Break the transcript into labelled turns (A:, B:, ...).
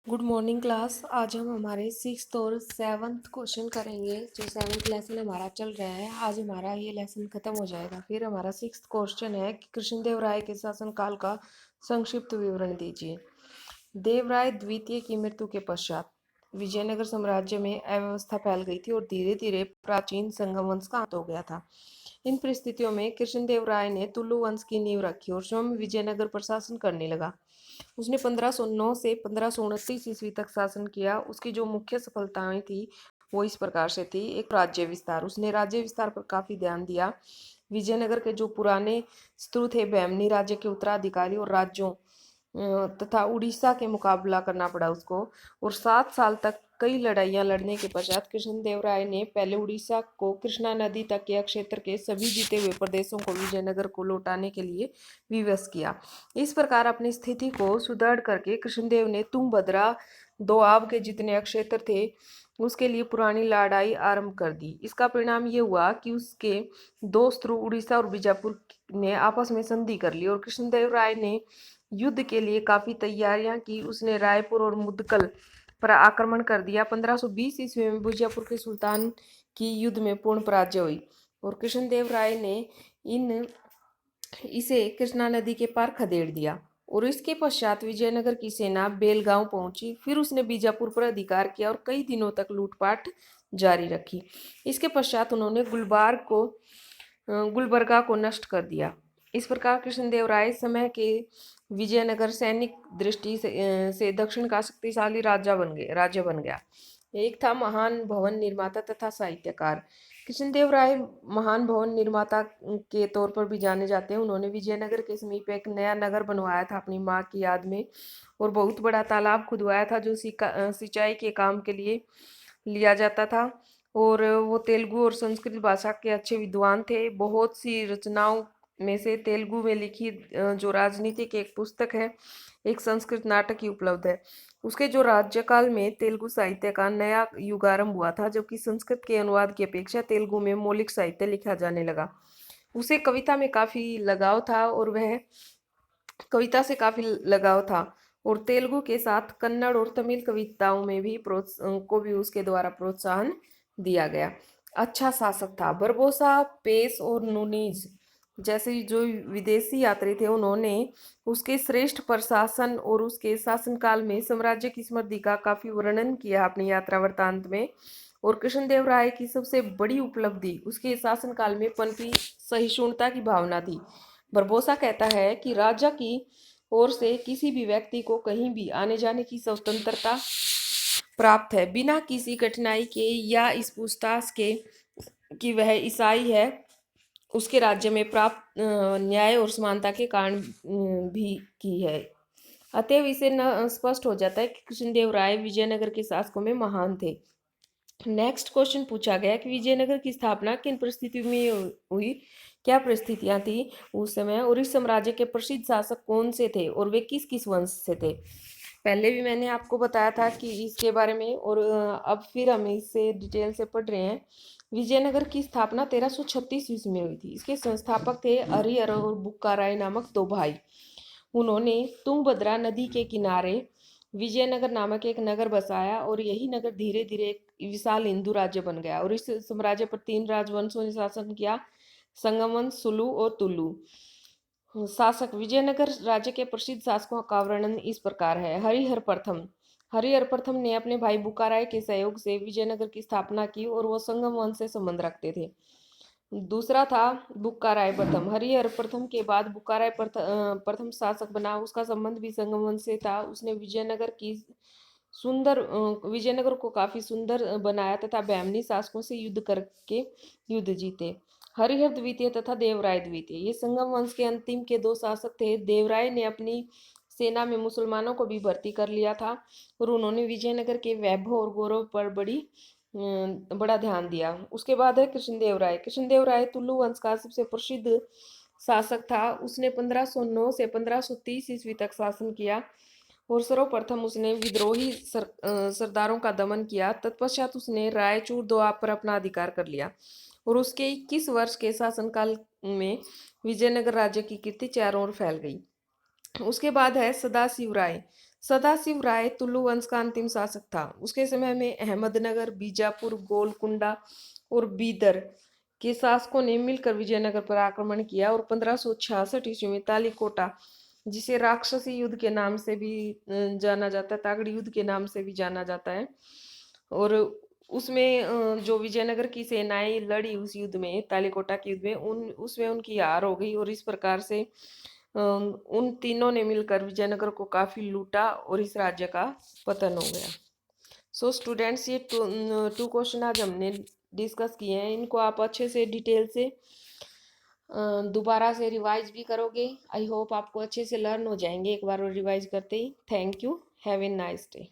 A: Good morning class. आज हम हमारे सिक्स्थ और सेवन्थ क्वेश्चन करेंगे। जो सेवन्थ लेसन हमारा चल रहा है, आज हमारा ये लेसन खत्म हो जाएगा। फिर हमारा सिक्स्थ क्वेश्चन है कि कृष्णदेव राय के शासनकाल का संक्षिप्त विवरण दीजिए। देवराय द्वितीय की मृत्यु के पश्चात विजयनगर साम्राज्य में अव्यवस्था फैल गई थी और धीरे धीरे प्राचीन संगम वंश का अंत हो गया था। इन परिस्थितियों में कृष्णदेव राय ने तुलु वंश की नींव रखी और स्वयं विजयनगर पर शासन करने लगा। उसने 1509 से 1529 ईस्वी तक शासन किया। उसकी जो मुख्य सफलताएं थी वो इस प्रकार से थी। एक, राज्य विस्तार। उसने राज्य विस्तार पर काफी ध्यान दिया। विजयनगर के जो पुराने शत्रु थे, बहमनी राज्य के उत्तराधिकारी और राज्यों तथा उड़ीसा के मुकाबला करना पड़ा उसको। और 7 साल तक कई लड़ाइयां लड़ने के पश्चात कृष्णदेव राय ने पहले उड़ीसा को कृष्णा नदी तक के क्षेत्र के सभी जीते हुए प्रदेशों को विजयनगर को लौटाने के लिए विवश किया। इस प्रकार अपनी स्थिति को सुदृढ़ करके कृष्णदेव ने तुंगभद्रा, दोआब के जितने क्षेत्र थे उसके लिए पुरानी लड़ाई आरंभ कर दी। इसका परिणाम ये हुआ कि उसके दो शत्रु उड़ीसा और बीजापुर ने आपस में संधि कर ली और कृष्णदेव राय ने युद्ध के लिए काफी तैयारियां की। उसने रायपुर और मुदकल पर आक्रमण कर दिया। 1520 ईस्वी में बीजापुर के सुल्तान की युद्ध में पूर्ण पराजय हुई और कृष्णदेव राय ने इसे कृष्णा नदी के पार खदेड़ दिया और इसके पश्चात विजयनगर की सेना बेलगांव पहुंची। फिर उसने बीजापुर पर अधिकार किया और कई दिनों तक लूटपाट जारी रखी। इसके पश्चात उन्होंने गुलबर्गा को नष्ट कर दिया। इस प्रकार कृष्णदेव राय समय के विजयनगर सैनिक दृष्टि से दक्षिण का शक्तिशाली राज्य बन गया। एक था महान भवन निर्माता तथा साहित्यकार। कृष्णदेव राय महान भवन निर्माता के तौर पर भी जाने जाते हैं। उन्होंने विजयनगर के समीप एक नया नगर बनवाया था अपनी माँ की याद में और बहुत बड़ा तालाब खुदवाया था जो सिंचाई के काम के लिए लिया जाता था। और वो तेलुगु और संस्कृत भाषा के अच्छे विद्वान थे। बहुत सी रचनाओं में से तेलुगु में लिखी जो राजनीति की एक पुस्तक है, एक संस्कृत नाटक ही उपलब्ध है। उसके जो राज्यकाल में तेलुगु साहित्य का नया युग आरंभ हुआ था, जबकि संस्कृत के अनुवाद की अपेक्षा तेलुगु में मौलिक साहित्य लिखा जाने लगा। उसे कविता में काफी लगाव था और वह कविता से काफी लगाव था और तेलुगु के साथ कन्नड़ और तमिल कविताओं में भी को भी उसके द्वारा प्रोत्साहन दिया गया। अच्छा शासक था। बरबोसा, पेस और नुनीज जैसे जो विदेशी यात्री थे, उन्होंने उसके श्रेष्ठ प्रशासन और उसके शासनकाल में साम्राज्य की समृद्धि का काफी वर्णन किया अपनी यात्रा वृत्तांत में। और कृष्णदेव राय की सबसे बड़ी उपलब्धि उसके शासनकाल में पनपी सहिष्णुता की भावना थी। बरबोसा कहता है कि राजा की ओर से किसी भी व्यक्ति को कहीं भी आने जाने की स्वतंत्रता प्राप्त है, बिना किसी कठिनाई के या इस पूछताछ के कि वह ईसाई है। उसके राज्य में प्राप्त न्याय और समानता के कारण भी की है। अतएव इसे न स्पष्ट हो जाता है कि कृष्णदेव राय विजयनगर के शासकों में महान थे। नेक्स्ट क्वेश्चन पूछा गया कि विजयनगर की स्थापना किन परिस्थितियों में हुई, क्या परिस्थितियां थी उस समय, और इस साम्राज्य के प्रसिद्ध शासक कौन से थे और वे किस किस वंश से थे। पहले भी मैंने आपको बताया था कि इसके बारे में, और अब फिर हम इसे डिटेल से पढ़ रहे हैं। विजयनगर की स्थापना 1336 ईस्वी में हुई थी। इसके संस्थापक थे हरिहर और बुक्का राय नामक दो भाई। उन्होंने तुंगभद्रा नदी के किनारे विजयनगर नामक एक नगर बसाया और यही नगर धीरे धीरे एक विशाल हिंदू राज्य बन गया। और इस साम्राज्य पर 3 राजवंशों ने शासन किया, संगम वंश, सुलु और तुलु शासक। विजयनगर राज्य के प्रसिद्ध शासकों का वर्णन इस प्रकार है। हरिहर प्रथम ने अपने भाई बुक्काराय के सहयोग से विजयनगर की स्थापना की और वो संगम वंश से संबंध रखते थे। दूसरा था बुक्काराय प्रथम। हरिहर प्रथम के बाद बुक्काराय प्रथम शासक बना। उसका संबंध भी संगम वंश से था। उसने विजयनगर को काफी सुंदर बनाया तथा बहमनी शासकों से युद्ध करके युद्ध जीते। हरिहर द्वितीय तथा देवराय द्वितीय, ये संगम वंश के अंतिम के दो शासक थे। देवराय ने अपनी सेना में मुसलमानों को भी भर्ती कर लिया था और उन्होंने विजयनगर के वैभव और गौरव पर बड़ा ध्यान दिया। उसके बाद है कृष्णदेव राय। कृष्णदेव राय तुलु वंश का सबसे प्रसिद्ध शासक था। उसने 1509 से 1530 ईस्वी तक शासन किया और सर्वप्रथम उसने विद्रोही सरदारों का दमन किया। तत्पश्चात उसने रायचूर दोआब पर अपना अधिकार कर लिया और उसके 21 वर्ष के शासनकाल में विजयनगर राज्य की कीर्ति चारों ओर फैल गई। उसके बाद है सदाशिव राय। सदाशिव राय तुलु वंश का अंतिम शासक था। उसके समय में अहमदनगर, बीजापुर, गोलकुंडा और बीदर के शासकों ने मिलकर विजयनगर पर आक्रमण किया और 1566 ईस्वी में तालीकोटा, जिसे राक्षसी युद्ध के नाम से भी जाना जाता है, तागड़ी युद्ध के नाम से भी जाना जाता है, और उसमें जो विजयनगर की सेनाएं लड़ी उस युद्ध में, तालीकोटा के युद्ध में, उसमें उनकी हार हो गई और इस प्रकार से उन तीनों ने मिलकर विजयनगर को काफी लूटा और इस राज्य का पतन हो गया। सो स्टूडेंट्स, ये टू क्वेश्चन आज हमने डिस्कस किए हैं। इनको आप अच्छे से डिटेल से दोबारा से रिवाइज भी करोगे। आई होप आपको अच्छे से लर्न हो जाएंगे एक बार और रिवाइज करते ही। Thank you. Have a nice day.